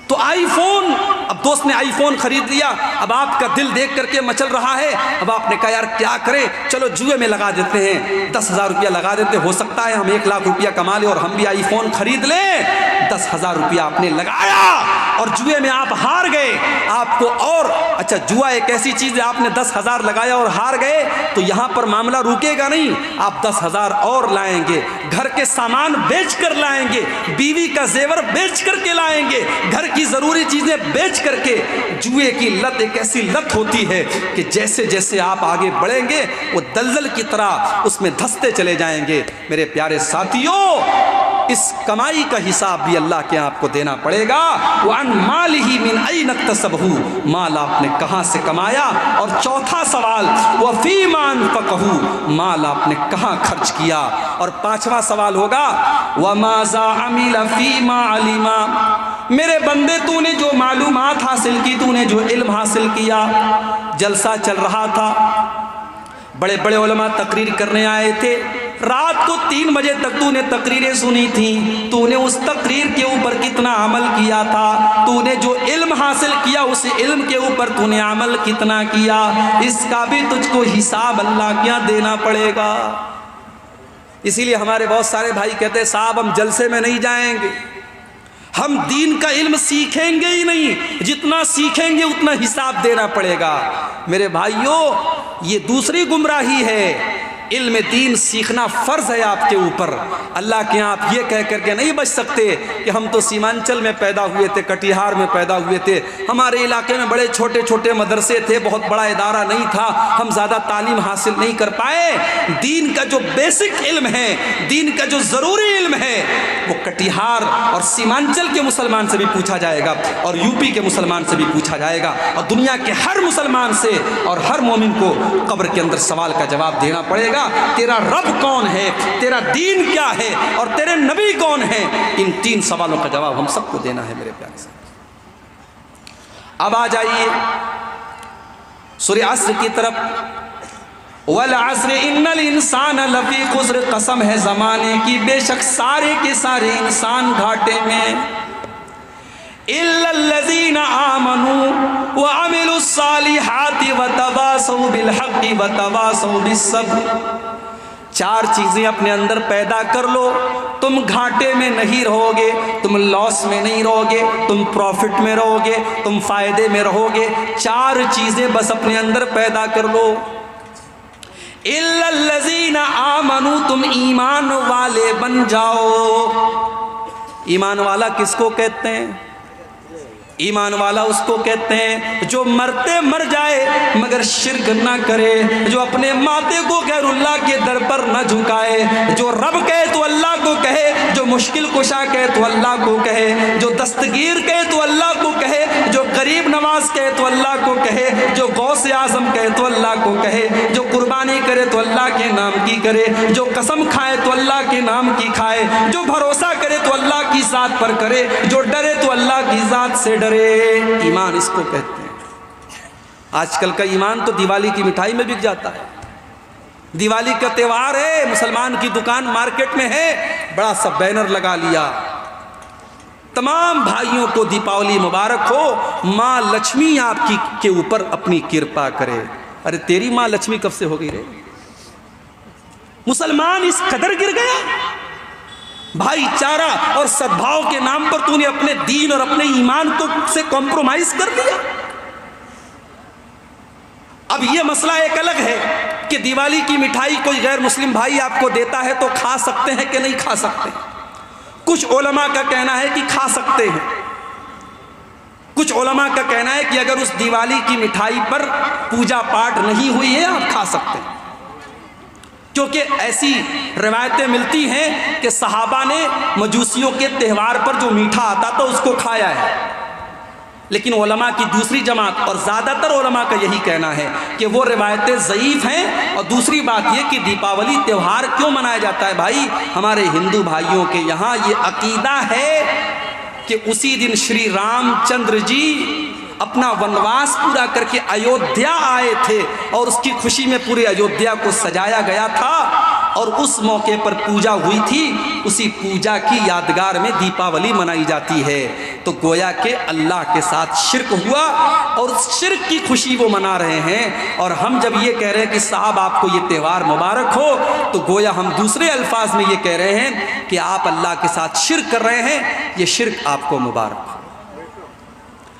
تو آئی فون، اب دوست نے آئی فون خرید لیا، اب آپ کا دل دیکھ کر کے مچل رہا ہے، اب آپ نے کہا یار کیا کریں، چلو جوئے میں لگا دیتے ہیں، 10,000 روپیہ لگا دیتے، ہو سکتا ہے ہم 1 لاکھ روپیہ کما لیں اور ہم بھی آئی فون خرید لیں۔ 10,000 روپیہ آپ نے لگایا اور جوئے میں آپ ہار گئے۔ آپ کو اور اچھا جوا ایک ایسی چیز ہے، آپ نے 10,000 لگایا اور ہار گئے تو یہاں پر معاملہ رکے گا نہیں، آپ 10,000 اور لائیں گے، گھر کے سامان بیچ کر لائیں گے، بیوی کا زیور بیچ کر کے لائیں گے، گھر کی ضروری چیزیں بیچ کر کے۔ جوئے کی لت ایک ایسی لت ہوتی ہے کہ جیسے جیسے آپ آگے بڑھیں گے وہ دلدل کی طرح اس میں دھستے چلے جائیں گے۔ میرے پیارے ساتھیوں، اس کمائی کا حساب بھی اللہ کے آپ کو دینا پڑے گا۔ وَعَنْ مَالِهِ مِنْ أَيْنَ اكْتَسَبَهُ، مال آپ نے کہاں سے کمایا؟ اور چوتھا سوال وَفِي مَا أَنفَقَهُ، مال آپ نے کہاں خرچ کیا؟ اور پانچواں سوال ہوگا وَمَاذَا عَمِلَ فِي مَا عَلِمَ، میرے بندے تو نے جو معلومات حاصل کی، تو نے جو علم حاصل کیا، جلسہ چل رہا تھا، بڑے بڑے علماء تقریر کرنے آئے تھے، رات کو 3 بجے تک تو نے تقریریں سنی تھیں، تو نے اس تقریر کے اوپر کتنا عمل کیا تھا، تو نے جو علم حاصل کیا اس علم کے اوپر تو نے عمل کتنا کیا، اس کا بھی تجھ کو حساب اللہ کیا دینا پڑے گا۔ اسی لیے ہمارے بہت سارے بھائی کہتے ہیں صاحب ہم جلسے میں نہیں جائیں گے، ہم دین کا علم سیکھیں گے ہی نہیں، جتنا سیکھیں گے اتنا حساب دینا پڑے گا۔ میرے بھائیوں، یہ دوسری گمراہی ہے۔ علم دین سیکھنا فرض ہے آپ کے اوپر۔ اللہ کے آپ یہ کہہ کر کے نہیں بچ سکتے کہ ہم تو سیمانچل میں پیدا ہوئے تھے، کٹیہار میں پیدا ہوئے تھے، ہمارے علاقے میں بڑے چھوٹے چھوٹے مدرسے تھے، بہت بڑا ادارہ نہیں تھا، ہم زیادہ تعلیم حاصل نہیں کر پائے۔ دین کا جو بیسک علم ہے، دین کا جو ضروری علم ہے، وہ کٹیہار اور سیمانچل کے مسلمان سے بھی پوچھا جائے گا اور یوپی کے مسلمان سے بھی پوچھا جائے گا، اور دنیا کے ہر مسلمان سے اور ہر مومن کو قبر کے اندر سوال کا جواب دینا پڑے گا۔ تیرا رب کون ہے، تیرا دین کیا ہے، اور تیرے نبی کون ہیں؟ ان 3 سوالوں کا جواب ہم سب کو دینا ہے میرے پیارے سے۔ اب آ جائیے سورہ عصر کی طرف۔ والعصر ان الانسان لفی خسر، قسم ہے زمانے کی بے شک سارے کے سارے انسان گھاٹے میں، الا الذین آمنوا وعملوا الصالحات وتواصوا بالحق وتواصوا بالصبر۔ 4 چیزیں اپنے اندر پیدا کر لو، تم گھاٹے میں نہیں رہو گے، تم لاس میں نہیں رہو گے، تم پروفٹ میں رہو گے، تم فائدے میں رہو گے۔ 4 چیزیں بس اپنے اندر پیدا کر لو۔ الا الذین آمنوا، تم ایمان والے بن جاؤ۔ ایمان والا کس کو کہتے ہیں؟ ایمان والا اس کو کہتے ہیں جو مرتے مر جائے مگر شرک نہ کرے، جو اپنے ماتھے کو غیر اللہ کے در پر نہ جھکائے، جو رب کہے تو اللہ کو کہے، جو مشکل کشا کہے تو اللہ کو کہے، جو دستگیر کہے تو اللہ کو کہے، جو قریب نواز کہے تو اللہ کو کہے، جو غوث اعظم کہے تو اللہ کو کہے، جو قربانی کرے تو اللہ کے نام کی کرے، جو قسم کھائے تو اللہ کے نام کی کھائے، جو بھروسہ کرے تو اللہ کی ذات پر کرے، جو ڈرے تو اللہ کی ذات سے ڈرے۔ ایمان اس کو کہتے ہیں۔ آج کل کا ایمان تو دیوالی کی مٹھائی میں بک جاتا ہے، دیوالی کا تہوار ہے، مسلمان کی دکان مارکیٹ میں ہے، بڑا سا بینر لگا لیا، تمام بھائیوں کو دیپاولی مبارک ہو، ماں لکشمی آپ کی کے اوپر اپنی کرپا کرے۔ ارے تیری ماں لکشمی کب سے ہو گئی رے؟ مسلمان اس قدر گر گیا، بھائی چارہ اور سدبھاؤ کے نام پر تو نے اپنے دین اور اپنے ایمان کو سے کمپرومائز کر دیا۔ اب یہ مسئلہ ایک الگ ہے کہ دیوالی کی مٹھائی کوئی غیر مسلم بھائی آپ کو دیتا ہے تو کھا سکتے ہیں کہ نہیں کھا سکتے؟ کچھ علماء کا کہنا ہے کہ کھا سکتے ہیں، کچھ علماء کا کہنا ہے کہ اگر اس دیوالی کی مٹھائی پر پوجا پاٹ نہیں ہوئی ہے آپ کھا سکتے ہیں، کیونکہ ایسی روایتیں ملتی ہیں کہ صحابہ نے مجوسیوں کے تہوار پر جو میٹھا آتا تھا اس کو کھایا ہے۔ لیکن علماء کی دوسری جماعت اور زیادہ تر علماء کا یہی کہنا ہے کہ وہ روایتیں ضعیف ہیں، اور دوسری بات یہ کہ دیپاولی تہوار کیوں منایا جاتا ہے؟ بھائی ہمارے ہندو بھائیوں کے یہاں یہ عقیدہ ہے کہ اسی دن شری رام چندر جی اپنا ونواس پورا کر کے ایودھیا آئے تھے، اور اس کی خوشی میں پورے ایودھیا کو سجایا گیا تھا، اور اس موقع پر پوجا ہوئی تھی، اسی پوجا کی یادگار میں دیپاولی منائی جاتی ہے۔ تو گویا کہ اللہ کے ساتھ شرک ہوا، اور شرک کی خوشی وہ منا رہے ہیں۔ اور ہم جب یہ کہہ رہے ہیں کہ صاحب آپ کو یہ تہوار مبارک ہو، تو گویا ہم دوسرے الفاظ میں یہ کہہ رہے ہیں کہ آپ اللہ کے ساتھ شرک کر رہے ہیں، یہ شرک آپ کو مبارک ہو۔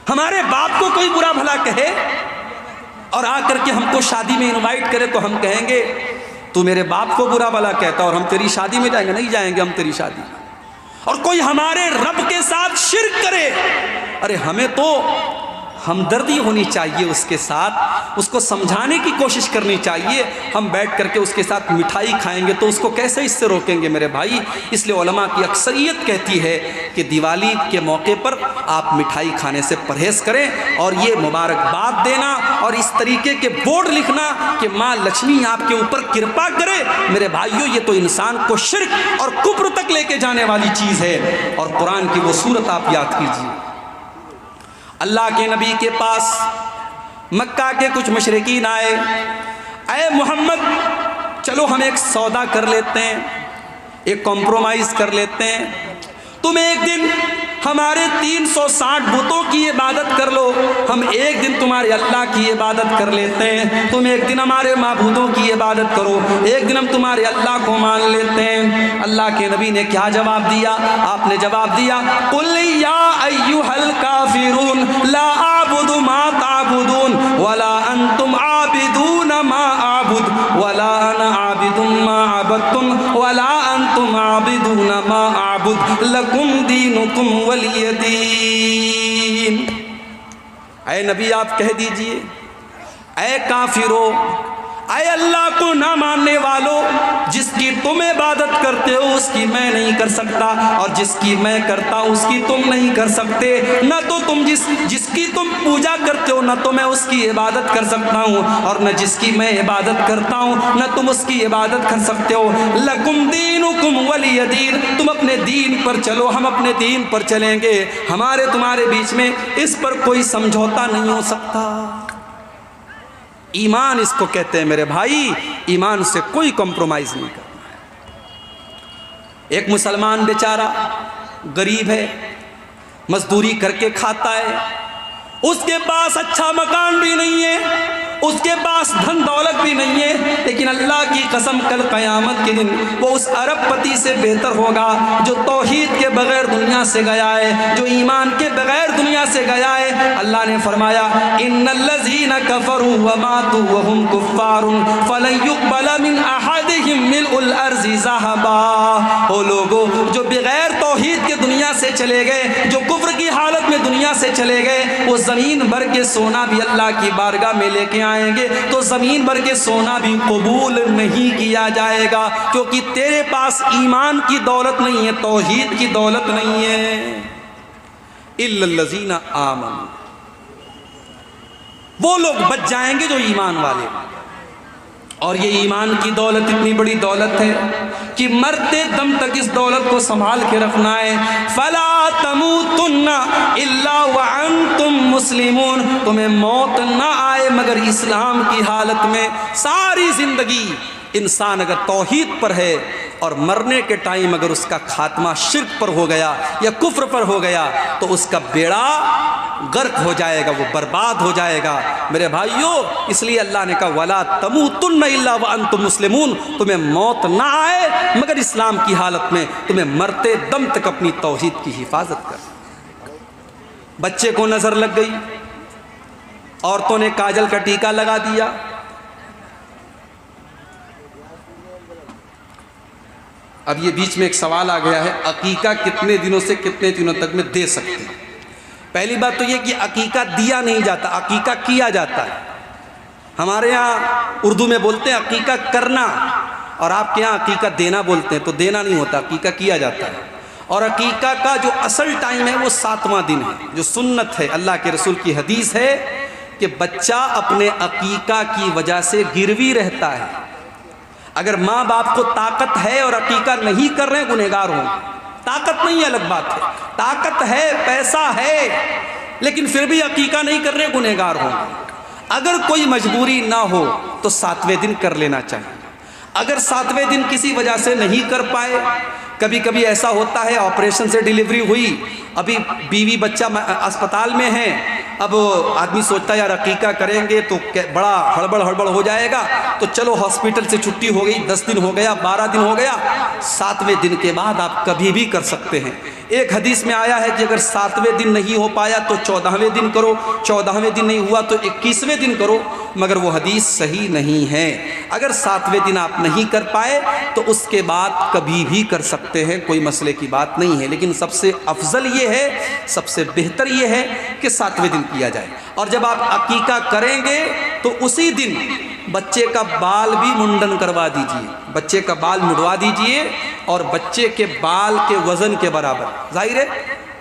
ہمارے باپ کو کوئی برا بھلا کہے اور آ کر کے ہم کو شادی میں انوائٹ کرے تو ہم کہیں گے تو میرے باپ کو برا بھلا کہتا اور ہم تیری شادی میں جائیں گے؟ نہیں جائیں گے ہم تیری شادی میں۔ اور کوئی ہمارے رب کے ساتھ شرک کرے، ارے ہمیں تو ہمدردی ہونی چاہیے اس کے ساتھ، اس کو سمجھانے کی کوشش کرنی چاہیے۔ ہم بیٹھ کر کے اس کے ساتھ مٹھائی کھائیں گے تو اس کو کیسے اس سے روکیں گے میرے بھائی؟ اس لیے علماء کی اکثریت کہتی ہے کہ دیوالی کے موقع پر آپ مٹھائی کھانے سے پرہیز کریں، اور یہ مبارکباد دینا اور اس طریقے کے بورڈ لکھنا کہ ماں لکشمی آپ کے اوپر کرپا کرے، میرے بھائیوں یہ تو انسان کو شرک اور کفر تک لے کے جانے والی چیز ہے۔ اور قرآن کی وہ سورت آپ یاد کیجیے، اللہ کے نبی کے پاس مکہ کے کچھ مشرکین آئے، اے محمد چلو ہم ایک سودا کر لیتے ہیں، ایک کمپرومائز کر لیتے ہیں، تم ایک دن ہمارے 360 بتوں کی عبادت کر لو، ہم ایک دن تمہارے اللہ کی عبادت کر لیتے ہیں، تم ایک دن ہمارے معبودوں کی عبادت کرو، ایک دن ہم تمہارے اللہ کو مان لیتے ہیں۔ اللہ کے نبی نے کیا جواب دیا؟ آپ نے جواب دیا قُلْ يَا أَيُّهَا الْكَافِرُونَ لَا أَعْبُدُ مَا تَعْبُدُونَ وَلَا أَنْتُمْ عَابِدُونَ مَا أَعْبُدُ وَلَا أَنَا عَابِدٌ مَا عَبَدتُّمْ وَلَا أَنْتُمْ عَابِدُونَ مَا أَعْبُدُ لَكُمْ دِينُكُمْ وَلِيَ دِينِ۔ اے نبی آپ کہہ دیجئے، اے کافرو، اے اللہ کو نہ ماننے والو، جس کی تم عبادت کرتے ہو اس کی میں نہیں کر سکتا، اور جس کی میں کرتا ہوں اس کی تم نہیں کر سکتے، نہ تو تم جس کی تم پوجا کرتے ہو نہ تو میں اس کی عبادت کر سکتا ہوں، اور نہ جس کی میں عبادت کرتا ہوں نہ تم اس کی عبادت کر سکتے ہو۔ لکم دینکم ولی دین، تم اپنے دین پر چلو، ہم اپنے دین پر چلیں گے، ہمارے تمہارے بیچ میں اس پر کوئی سمجھوتا نہیں ہو سکتا۔ ایمان اس کو کہتے ہیں میرے بھائی، ایمان سے کوئی کمپرومائز نہیں کرنا ہے۔ ایک مسلمان بیچارہ غریب ہے، مزدوری کر کے کھاتا ہے، اس کے پاس اچھا مکان بھی نہیں ہے، اس کے پاس دھن دولت بھی نہیں ہے، لیکن اللہ کی قسم کل قیامت کے دن وہ اس ارب پتی سے بہتر ہوگا جو توحید کے بغیر دنیا سے گیا ہے، جو ایمان کے بغیر دنیا سے گیا ہے۔ اللہ نے فرمایا ان الذین کفروا وماتوا وهم کفار فلن يقبل من احدهم ملء الارض ذهبا۔ وہ لوگوں جو بغیر توحید کے دنیا سے چلے گئے، جو کفر کی حالت میں دنیا سے چلے گئے، وہ زمین بھر کے سونا بھی اللہ کی بارگاہ میں لے کے آئیں گے تو زمین بھر کے سونا بھی قبول نہیں کیا جائے گا، کیونکہ تیرے پاس ایمان کی دولت نہیں ہے، توحید کی دولت نہیں ہے۔ الا الذین آمنوا، وہ لوگ بچ جائیں گے جو ایمان والے، اور یہ ایمان کی دولت اتنی بڑی دولت ہے کہ مرتے دم تک اس دولت کو سنبھال کے رکھنا ہے۔ فلا تموتن الا وانتم مسلمون، تمہیں موت نہ آئے مگر اسلام کی حالت میں۔ ساری زندگی انسان اگر توحید پر ہے اور مرنے کے ٹائم اگر اس کا خاتمہ شرک پر ہو گیا یا کفر پر ہو گیا تو اس کا بیڑا غرق ہو جائے گا، وہ برباد ہو جائے گا میرے بھائیوں۔ اس لیے اللہ نے کہا وَلَا تَمُوتُنَّ إِلَّا وَأَنْتُمْ مُسْلِمُونَ، تمہیں موت نہ آئے مگر اسلام کی حالت میں، تمہیں مرتے دم تک اپنی توحید کی حفاظت کر۔ بچے کو نظر لگ گئی، عورتوں نے کاجل کا ٹیکا لگا دیا، اب یہ بیچ میں ایک سوال آ گیا ہے عقیقہ کتنے دنوں سے کتنے دنوں تک میں دے سکتے ہیں؟ پہلی بات تو یہ کہ عقیقہ دیا نہیں جاتا، عقیقہ کیا جاتا ہے۔ ہمارے ہاں اردو میں بولتے ہیں عقیقہ کرنا، اور آپ کے ہاں عقیقہ دینا بولتے ہیں، تو دینا نہیں ہوتا، عقیقہ کیا جاتا ہے۔ اور عقیقہ کا جو اصل ٹائم ہے وہ 7واں دن ہے، جو سنت ہے، اللہ کے رسول کی حدیث ہے کہ بچہ اپنے عقیقہ کی وجہ سے گروی رہتا ہے۔ اگر ماں باپ کو طاقت ہے اور عقیقہ نہیں کر رہے ہیں گنہگار ہوں، طاقت نہیں الگ بات ہے، طاقت ہے، پیسہ ہے، لیکن پھر بھی عقیقہ نہیں کر رہے گنہگار ہوں۔ اگر کوئی مجبوری نہ ہو تو 7ویں دن کر لینا چاہیے۔ اگر 7ویں دن کسی وجہ سے نہیں کر پائے کبھی کبھی ایسا ہوتا ہے آپریشن سے ڈیلیوری ہوئی، ابھی بیوی بچہ اسپتال میں ہے، اب آدمی سوچتا ہے یار عقیقہ کریں گے تو بڑا ہڑبڑ ہو جائے گا، تو چلو ہاسپٹل سے چھٹی ہو گئی، 10 دن ہو گیا، 12 دن ہو گیا، 7ویں دن کے بعد آپ کبھی بھی کر سکتے ہیں۔ ایک حدیث میں آیا ہے کہ اگر 7ویں دن نہیں ہو پایا تو 14ویں دن کرو، 14ویں دن نہیں ہوا تو 21ویں دن کرو، مگر وہ حدیث صحیح نہیں ہے۔ اگر 7ویں دن آپ نہیں کر پائے تو اس کے بعد کبھی بھی کر سکتے ہیں، کوئی مسئلے کی بات نہیں ہے، لیکن سب سے افضل یہ ہے، سب سے بہتر یہ ہے کہ 7ویں دن کیا جائے۔ اور جب آپ عقیقہ کریں گے تو اسی دن بچے کا بال بھی منڈن کروا دیجئے، بچے کا بال مڈوا دیجئے، اور بچے کے بال کے وزن کے برابر، ظاہر ہے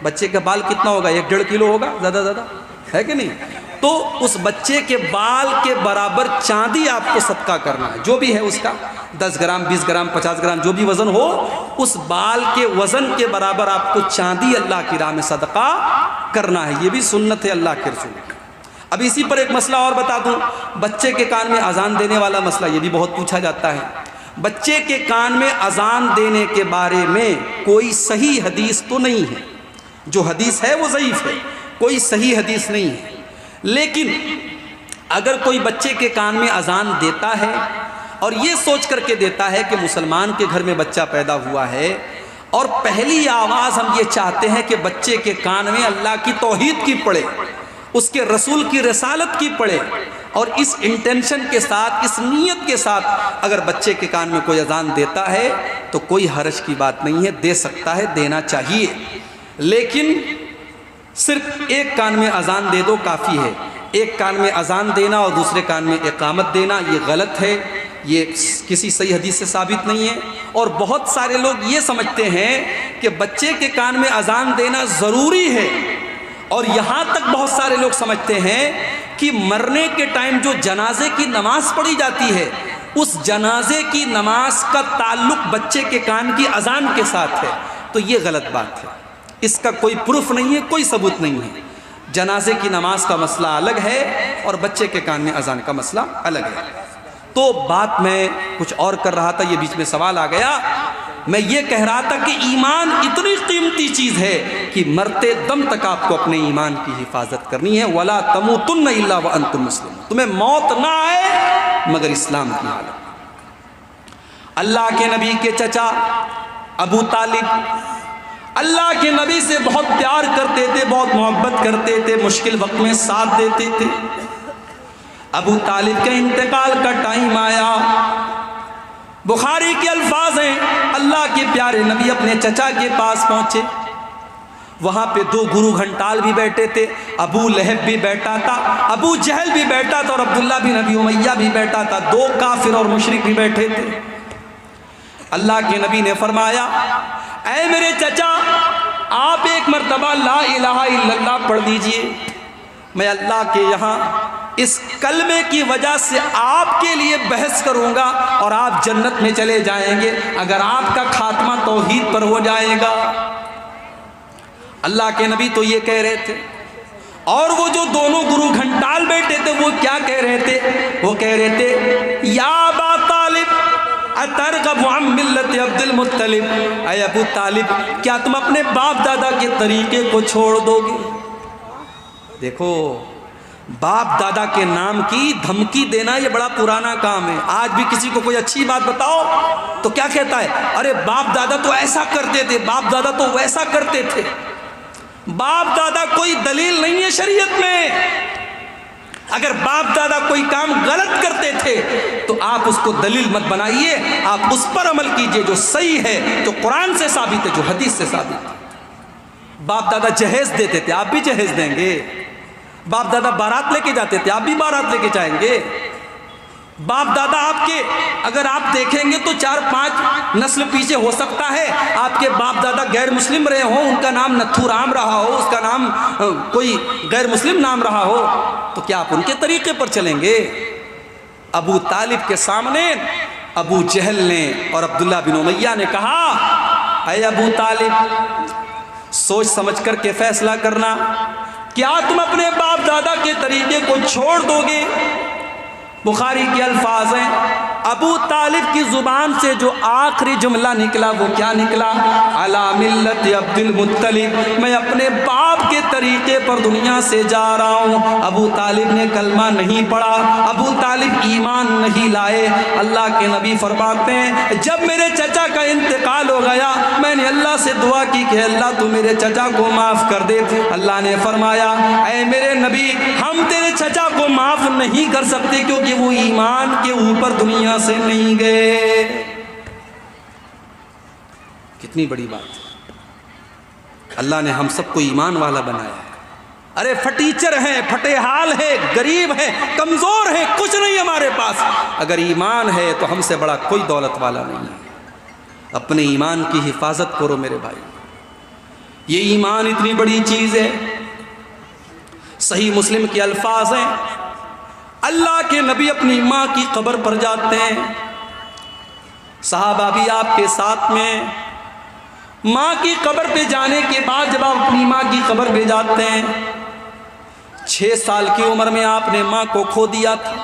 بچے کا بال کتنا ہوگا، 1.5 کلو ہوگا زیادہ ہے کہ نہیں، تو اس بچے کے بال کے برابر چاندی آپ کو صدقہ کرنا ہے، جو بھی ہے اس کا 10 گرام 20 گرام 50 گرام جو بھی وزن ہو، اس بال کے وزن کے برابر آپ کو چاندی اللہ کی راہ میں صدقہ کرنا ہے۔ یہ بھی سنت ہے اللہ کے رسول۔ اب اسی پر ایک مسئلہ اور بتا دوں، بچے کے کان میں اذان دینے والا مسئلہ، یہ بھی بہت پوچھا جاتا ہے۔ بچے کے کان میں اذان دینے کے بارے میں کوئی صحیح حدیث تو نہیں ہے، جو حدیث ہے وہ ضعیف ہے، کوئی صحیح حدیث نہیں ہے، لیکن اگر کوئی بچے کے کان میں اذان دیتا ہے اور یہ سوچ کر کے دیتا ہے کہ مسلمان کے گھر میں بچہ پیدا ہوا ہے، اور پہلی آواز ہم یہ چاہتے ہیں کہ بچے کے کان میں اللہ کی توحید کی پڑے، اس کے رسول کی رسالت کی پڑے، اور اس انٹینشن کے ساتھ، اس نیت کے ساتھ اگر بچے کے کان میں کوئی اذان دیتا ہے تو کوئی حرج کی بات نہیں ہے، دے سکتا ہے، دینا چاہیے، لیکن صرف ایک کان میں اذان دے دو کافی ہے۔ ایک کان میں اذان دینا اور دوسرے کان میں اقامت دینا یہ غلط ہے، یہ کسی صحیح حدیث سے ثابت نہیں ہے۔ اور بہت سارے لوگ یہ سمجھتے ہیں کہ بچے کے کان میں اذان دینا ضروری ہے، اور یہاں تک بہت سارے لوگ سمجھتے ہیں کہ مرنے کے ٹائم جو جنازے کی نماز پڑھی جاتی ہے، اس جنازے کی نماز کا تعلق بچے کے کان کی اذان کے ساتھ ہے، تو یہ غلط بات ہے، اس کا کوئی پروف نہیں ہے، کوئی ثبوت نہیں ہے۔ جنازے کی نماز کا مسئلہ الگ ہے اور بچے کے کان میں اذان کا مسئلہ الگ ہے۔ تو بات میں کچھ اور کر رہا تھا، یہ بیچ میں سوال آ گیا، میں یہ کہہ رہا تھا کہ ایمان اتنی قیمتی چیز ہے کہ مرتے دم تک آپ کو اپنے ایمان کی حفاظت کرنی ہے۔ وَلَا تَمُوتُنَّ إِلَّا وَأَنْتُمْ مُسْلِمُونَ، تمہیں موت نہ آئے مگر اسلام کی حالت۔ اللہ کے نبی کے چچا ابو طالب اللہ کے نبی سے بہت پیار کرتے تھے، بہت محبت کرتے تھے، مشکل وقت میں ساتھ دیتے تھے۔ ابو طالب کے انتقال کا ٹائم آیا، بخاری کے الفاظ ہیں، اللہ کے پیارے نبی اپنے چچا کے پاس پہنچے، وہاں پہ 2 گرو گھنٹال بھی بیٹھے تھے، ابو لہب بھی بیٹھا تھا، ابو جہل بھی بیٹھا تھا، اور عبداللہ بن ابی امیہ بھی بیٹھا تھا، 2 کافر اور مشرک بھی بیٹھے تھے۔ اللہ کے نبی نے فرمایا، اے میرے چچا، آپ ایک مرتبہ لا الہ الا اللہ پڑھ دیجئے، میں اللہ کے یہاں اس کلمے کی وجہ سے آپ کے لیے بحث کروں گا اور آپ جنت میں چلے جائیں گے اگر آپ کا خاتمہ توحید پر ہو جائے گا۔ اللہ کے نبی تو یہ کہہ رہے تھے، اور وہ جو دونوں گرو گھنٹال بیٹھے تھے وہ کیا کہہ رہے تھے؟ وہ کہہ رہے تھے، یا ابا طالب اترغب عن ملت عبد المطلب، اے ابو طالب کیا تم اپنے باپ دادا کے طریقے کو چھوڑ دو گے؟ دیکھو، باپ دادا کے نام کی دھمکی دینا یہ بڑا پرانا کام ہے۔ آج بھی کسی کو کوئی اچھی بات بتاؤ تو کیا کہتا ہے؟ ارے باپ دادا تو ایسا کرتے تھے، باپ دادا تو ویسا کرتے تھے۔ باپ دادا کوئی دلیل نہیں ہے شریعت میں۔ اگر باپ دادا کوئی کام غلط کرتے تھے تو آپ اس کو دلیل مت بنائیے، آپ اس پر عمل کیجئے جو صحیح ہے، جو قرآن سے ثابت ہے، جو حدیث سے ثابت ہے۔ باپ دادا جہیز دیتے تھے، آپ بھی جہیز دیں گے۔ باپ دادا بارات لے کے جاتے تھے، آپ بھی بارات لے کے جائیں گے۔ باپ دادا آپ کے اگر آپ دیکھیں گے تو 4-5 نسل پیچھے ہو سکتا ہے آپ کے باپ دادا غیر مسلم رہے ہوں، ان کا نام نتھو رام رہا ہو، اس کا نام کوئی غیر مسلم نام رہا ہو، تو کیا آپ ان کے طریقے پر چلیں گے؟ ابو طالب کے سامنے ابو جہل نے اور عبداللہ بن امیہ نے کہا، اے ابو طالب سوچ سمجھ کر کے فیصلہ کرنا، کیا تم اپنے باپ دادا کے طریقے کو چھوڑ دو گے؟ بخاری کے الفاظ ہیں، ابو طالب کی زبان سے جو آخری جملہ نکلا وہ کیا نکلا؟ علی ملت عبد المطلب، میں اپنے باپ کے طریقے پر دنیا سے جا رہا ہوں۔ ابو طالب نے کلمہ نہیں پڑھا، ابو طالب ایمان نہیں لائے۔ اللہ کے نبی فرماتے ہیں جب میرے چچا کا انتقال ہو گیا میں نے اللہ سے دعا کی کہ اللہ تو میرے چچا کو معاف کر دے۔ اللہ نے فرمایا اے میرے نبی ہم تیرے چچا کو معاف نہیں کر سکتے کیونکہ وہ ایمان کے اوپر دنیا سے نہیں گئے۔ کتنی بڑی بات ہے، اللہ نے ہم سب کو ایمان والا بنایا ہے۔ ارے فٹیچر ہیں، پھٹے حال ہے، غریب ہیں، کمزور ہیں، کچھ نہیں ہمارے پاس، اگر ایمان ہے تو ہم سے بڑا کوئی دولت والا نہیں ہے۔ اپنے ایمان کی حفاظت کرو میرے بھائی، یہ ایمان اتنی بڑی چیز ہے۔ صحیح مسلم کے الفاظ ہیں، اللہ کے نبی اپنی ماں کی قبر پر جاتے ہیں، صحابہ بھی آپ کے ساتھ میں۔ ماں کی قبر پہ جانے کے بعد جب آپ اپنی ماں کی قبر پہ جاتے ہیں، 6 سال کی عمر میں آپ نے ماں کو کھو دیا تھا۔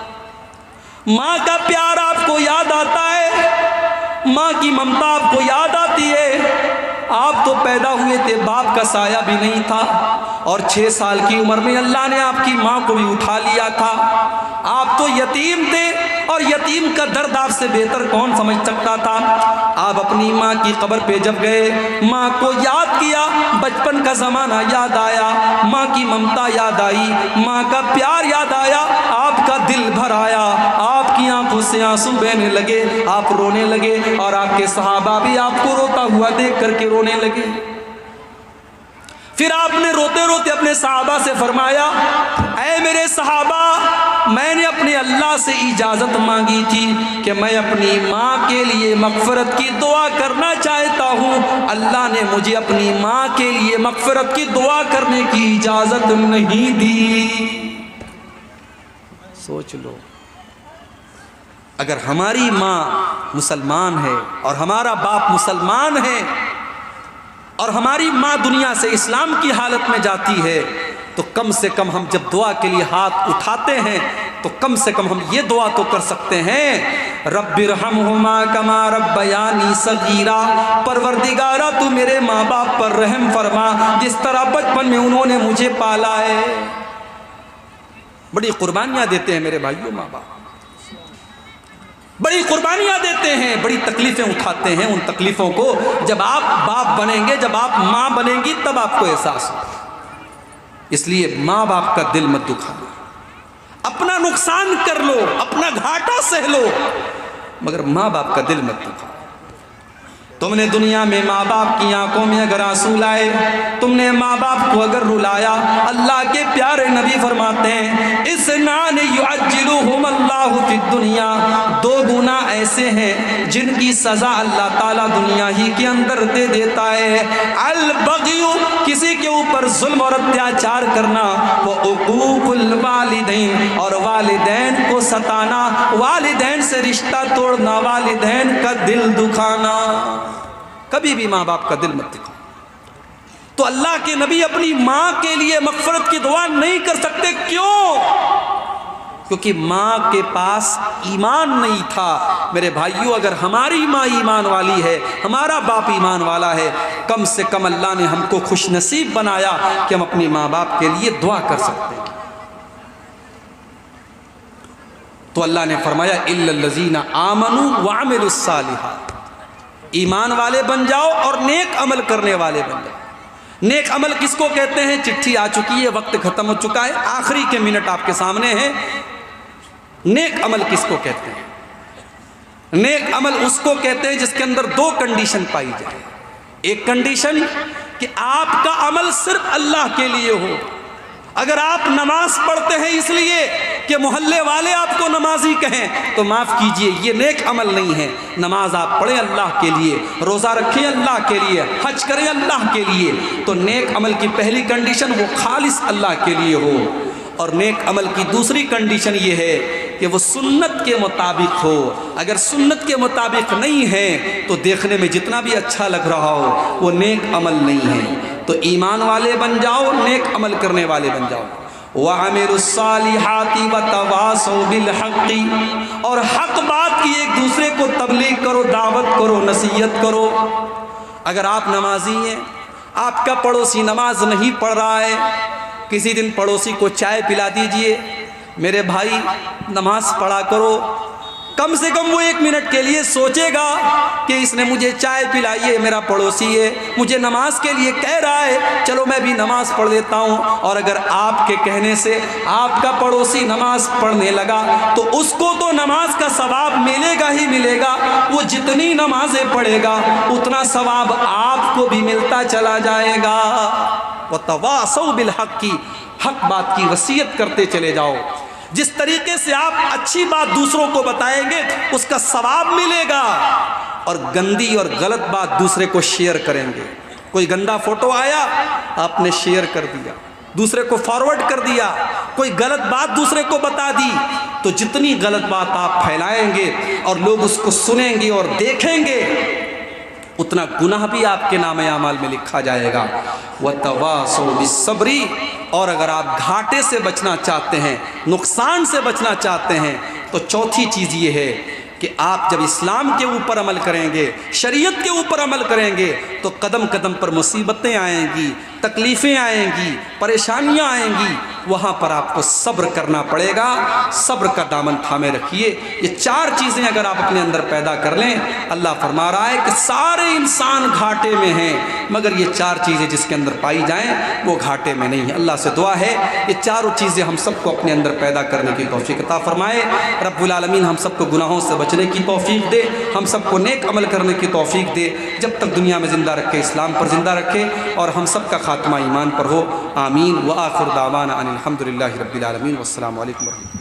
ماں کا پیار آپ کو یاد آتا ہے، ماں کی ممتا آپ کو یاد آتی ہے۔ آپ تو پیدا ہوئے تھے باپ کا سایہ بھی نہیں تھا، اور 6 سال کی عمر میں اللہ نے آپ کی ماں کو بھی اٹھا لیا تھا۔ آپ تو یتیم تھے، اور یتیم کا درد آپ سے بہتر کون سمجھ سکتا تھا۔ آپ اپنی ماں کی قبر پہ جب گئے، ماں کو یاد کیا، بچپن کا زمانہ یاد آیا، ماں کی ممتا یاد آئی، ماں کا پیار یاد آیا، آپ کا دل بھر آیا، آپ کی آنکھوں سے آنسو بہنے لگے، آپ رونے لگے، اور آپ کے صحابہ بھی آپ کو روتا ہوا دیکھ کر کے رونے لگے۔ پھر آپ نے روتے روتے اپنے صحابہ سے فرمایا اے میرے صحابہ میں نے اپنے اللہ سے اجازت مانگی تھی کہ میں اپنی ماں کے لیے مغفرت کی دعا کرنا چاہتا ہوں، اللہ نے مجھے اپنی ماں کے لیے مغفرت کی دعا کرنے کی اجازت نہیں دی۔ سوچ لو، اگر ہماری ماں مسلمان ہے اور ہمارا باپ مسلمان ہے اور ہماری ماں دنیا سے اسلام کی حالت میں جاتی ہے تو کم سے کم ہم جب دعا کے لیے ہاتھ اٹھاتے ہیں تو کم سے کم ہم یہ دعا تو کر سکتے ہیں رب ارحمہما کما ربیانی صغیرا، پروردگارا تو میرے ماں باپ پر رحم فرما جس طرح بچپن میں انہوں نے مجھے پالا ہے۔ بڑی قربانیاں دیتے ہیں میرے بھائیوں ماں باپ، بڑی قربانیاں دیتے ہیں، بڑی تکلیفیں اٹھاتے ہیں۔ ان تکلیفوں کو جب آپ باپ بنیں گے، جب آپ ماں بنیں گی تب آپ کو احساس ہوگا۔ اس لیے ماں باپ کا دل مت دکھانا، اپنا نقصان کر لو، اپنا گھاٹا سہ لو، مگر ماں باپ کا دل مت دکھاؤ۔ تم نے دنیا میں ماں باپ کی آنکھوں میں اگر آنسو لائے، تم نے ماں باپ کو اگر رلایا، اللہ کے پیارے نبی فرماتے ہیں اثنان یعجلہم اللہ فی الدنیا، 2 گناہ ایسے ہیں جن کی سزا اللہ تعالیٰ دنیا ہی کے اندر دے دیتا ہے، البغی، کسی کے اوپر ظلم اور اتیاچار کرنا، وعقوق الوالدین، اور والدین کو ستانا، والدین سے رشتہ توڑنا، والدین کا دل دکھانا۔ کبھی بھی ماں باپ کا دل مت دکھاؤ۔ تو اللہ کے نبی اپنی ماں کے لیے مغفرت کی دعا نہیں کر سکتے، کیوں؟ کیونکہ ماں کے پاس ایمان نہیں تھا۔ میرے بھائیوں، اگر ہماری ماں ایمان والی ہے، ہمارا باپ ایمان والا ہے، کم سے کم اللہ نے ہم کو خوش نصیب بنایا کہ ہم اپنی ماں باپ کے لیے دعا کر سکتے ہیں۔ تو اللہ نے فرمایا الا الذین آمنوا وعملوا الصالحات، ایمان والے بن جاؤ اور نیک عمل کرنے والے بن جاؤ۔ نیک عمل کس کو کہتے ہیں؟ چٹھی آ چکی ہے، وقت ختم ہو چکا ہے، آخری کے منٹ آپ کے سامنے ہیں۔ نیک عمل کس کو کہتے ہیں؟ نیک عمل اس کو کہتے ہیں جس کے اندر 2 کنڈیشن پائی جائے۔ ایک کنڈیشن کہ آپ کا عمل صرف اللہ کے لیے ہو۔ اگر آپ نماز پڑھتے ہیں اس لیے کہ محلے والے آپ کو نمازی کہیں تو معاف کیجئے، یہ نیک عمل نہیں ہے۔ نماز آپ پڑھیں اللہ کے لیے، روزہ رکھیں اللہ کے لیے، حج کریں اللہ کے لیے، تو نیک عمل کی پہلی کنڈیشن وہ خالص اللہ کے لیے ہو۔ اور نیک عمل کی دوسری کنڈیشن یہ ہے کہ وہ سنت کے مطابق ہو۔ اگر سنت کے مطابق نہیں ہے تو دیکھنے میں جتنا بھی اچھا لگ رہا ہو وہ نیک عمل نہیں ہے۔ تو ایمان والے بن جاؤ، نیک عمل کرنے والے بن جاؤ۔ وَعَمِلُوا الصَّالِحَاتِ وَتَوَاصَوْا بِالْحَقِّ، اور حق بات کی ایک ایک دوسرے کو تبلیغ کرو، دعوت کرو، نصیحت کرو۔ اگر آپ نمازی ہیں، آپ کا پڑوسی نماز نہیں پڑھ رہا ہے، کسی دن پڑوسی کو چائے پلا دیجئے، میرے بھائی نماز پڑھا کرو۔ کم سے کم وہ 1 منٹ کے لیے سوچے گا کہ اس نے مجھے چائے پلائی ہے، میرا پڑوسی ہے، مجھے نماز کے لیے کہہ رہا ہے، چلو میں بھی نماز پڑھ لیتا ہوں۔ اور اگر آپ کے کہنے سے آپ کا پڑوسی نماز پڑھنے لگا تو اس کو تو نماز کا ثواب ملے گا ہی ملے گا، وہ جتنی نمازیں پڑھے گا اتنا ثواب آپ کو بھی ملتا چلا جائے گا۔ وَتَوَاصَوْا بِالْحَقِّ، حق بات کی وصیت کرتے چلے جاؤ۔ جس طریقے سے آپ اچھی بات دوسروں کو بتائیں گے اس کا ثواب ملے گا، اور گندی اور غلط بات دوسرے کو شیئر کریں گے۔ کوئی گندا فوٹو آیا، آپ نے شیئر کر دیا، دوسرے کو فارورڈ کر دیا، کوئی غلط بات دوسرے کو بتا دی، تو جتنی غلط بات آپ پھیلائیں گے اور لوگ اس کو سنیں گے اور دیکھیں گے، اتنا گناہ بھی آپ کے نام اعمال میں لکھا جائے گا۔ وَتَوَاصَوْا بِالصَّبْرِ، اور اگر آپ گھاٹے سے بچنا چاہتے ہیں، نقصان سے بچنا چاہتے ہیں، تو چوتھی چیز یہ ہے کہ آپ جب اسلام کے اوپر عمل کریں گے، شریعت کے اوپر عمل کریں گے، تو قدم قدم پر مصیبتیں آئیں گی، تکلیفیں آئیں گی، پریشانیاں آئیں گی، وہاں پر آپ کو صبر کرنا پڑے گا۔ صبر کا دامن تھامے رکھیے۔ یہ 4 چیزیں اگر آپ اپنے اندر پیدا کر لیں، اللہ فرما رہا ہے کہ سارے انسان گھاٹے میں ہیں، مگر یہ 4 چیزیں جس کے اندر پائی جائیں وہ گھاٹے میں نہیں ہیں۔ اللہ سے دعا ہے یہ 4 چیزیں ہم سب کو اپنے اندر پیدا کرنے کی توفیق عطا فرمائے۔ رب العالمین ہم سب کو گناہوں سے بچنے کی توفیق دے، ہم سب کو نیک عمل کرنے کی توفیق دے، جب تک دنیا میں زندہ رکھے اسلام پر زندہ رکھے، اور ہم سب کا خاتمہ ایمان پر ہو۔ آمین۔ وآخر دعوانا ان الحمد للہ رب العالمین، والسلام علیکم ورحمۃ اللہ۔